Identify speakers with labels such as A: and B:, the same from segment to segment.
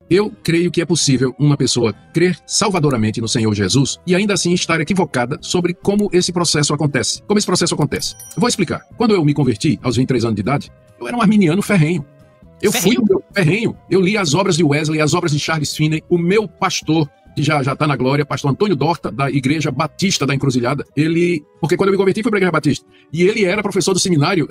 A: Eu creio que é possível uma pessoa crer salvadoramente no Senhor Jesus e ainda assim estar equivocada sobre como esse processo acontece. Como esse processo acontece. Eu vou explicar. Quando eu me converti, aos 23 anos de idade, eu era um arminiano ferrenho. Eu fui ferrenho. Eu li as obras de Wesley, as obras de Charles Finney. O meu pastor, que já está na glória, pastor Antônio Dorta, da Igreja Batista da Encruzilhada, porque quando eu me converti foi para a Igreja Batista, e ele era professor do seminário.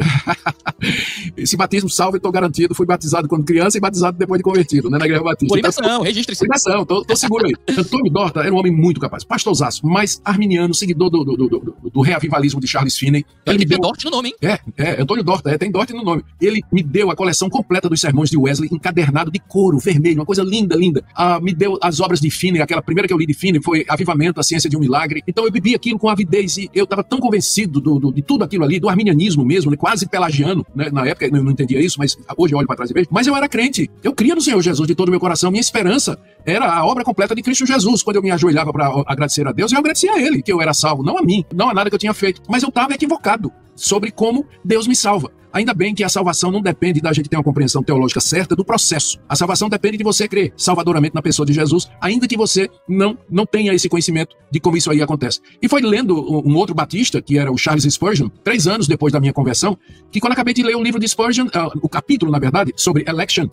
A: Esse batismo salvo, eu estou garantido, fui batizado quando criança e batizado depois de convertido, né, na Igreja Batista.
B: Por ligação, registre-se.
A: Ligação, tô seguro aí. Antônio Dorta era um homem muito capaz, pastorzaço, mas arminiano, seguidor do reavivalismo de Charles Finney.
B: Ele me deu Dorte no nome, hein?
A: Antônio Dorta, tem Dorte no nome. Ele me deu a coleção completa dos sermões de Wesley, encadernado de couro vermelho, uma coisa linda, linda. Me deu as obras de Finney, aquela primeira que eu li de Finney foi Avivamento, a Ciência de um Milagre. Então eu bebi aquilo com avidez e eu estava tão convencido de tudo aquilo ali, do arminianismo mesmo, né, quase pelagiano, né? Na época eu não entendia isso, mas hoje eu olho para trás e vejo. Mas eu era crente, eu cria no Senhor Jesus de todo o meu coração. Minha esperança era a obra completa de Cristo Jesus. Quando eu me ajoelhava para agradecer a Deus, eu agradecia a Ele, que eu era salvo, não a mim, não a nada que eu tinha feito. Mas eu estava equivocado sobre como Deus me salva. Ainda bem que a salvação não depende da gente ter uma compreensão teológica certa do processo. A salvação depende de você crer salvadoramente na pessoa de Jesus, ainda que você não tenha esse conhecimento de como isso aí acontece. E foi lendo um outro batista, que era o Charles Spurgeon, 3 anos depois da minha conversão, que quando acabei de ler o livro de Spurgeon, o capítulo, na verdade, sobre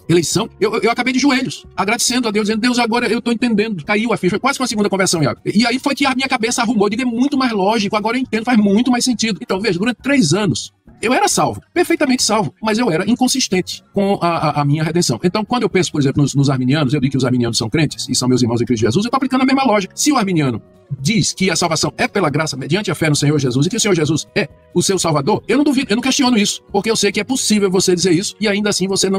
A: eleição, eu acabei de joelhos, agradecendo a Deus, dizendo, Deus, agora eu estou entendendo. Caiu a ficha, foi quase uma segunda conversão, Iago. E aí foi que a minha cabeça arrumou, eu digo, é muito mais lógico, agora eu entendo, faz muito mais sentido. Então, veja, durante 3 anos, eu era salvo, perfeitamente salvo, mas eu era inconsistente com a minha redenção. Então, quando eu penso, por exemplo, nos arminianos, eu digo que os arminianos são crentes e são meus irmãos em Cristo Jesus, eu estou aplicando a mesma lógica. Se o arminiano diz que a salvação é pela graça mediante a fé no Senhor Jesus e que o Senhor Jesus é o seu Salvador, eu não duvido, eu não questiono isso, porque eu sei que é possível você dizer isso e ainda assim você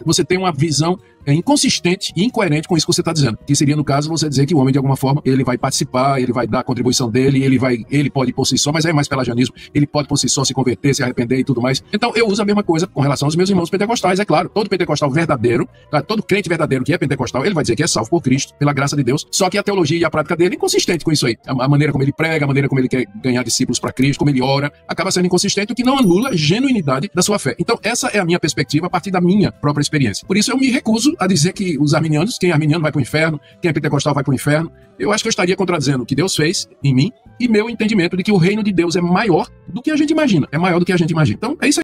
A: você tem uma visão inconsistente e incoerente com isso que você está dizendo. Que seria, no caso, você dizer que o homem, de alguma forma, ele vai participar, ele vai dar a contribuição dele, ele pode por si só, mas é mais pelagianismo, ele pode por si só se converter, se arrepender e tudo mais. Então, eu uso a mesma coisa com relação aos meus irmãos pentecostais, é claro. Todo pentecostal verdadeiro, todo crente verdadeiro que é pentecostal, ele vai dizer que é salvo por Cristo, pela graça de Deus, só que a teologia e a prática dele é inconsistente com isso aí. A maneira como ele prega, a maneira como ele quer ganhar discípulos para Cristo, como ele ora, acaba sendo inconsistente, o que não anula a genuinidade da sua fé. Então, essa é a minha perspectiva a partir da minha própria experiência. Por isso, eu me recuso a dizer que os arminianos, quem é arminiano vai para o inferno, quem é pentecostal vai para o inferno. Eu acho que eu estaria contradizendo o que Deus fez em mim e meu entendimento de que o reino de Deus é maior do que a gente imagina. É maior do que a gente imagina. Então, é isso aí.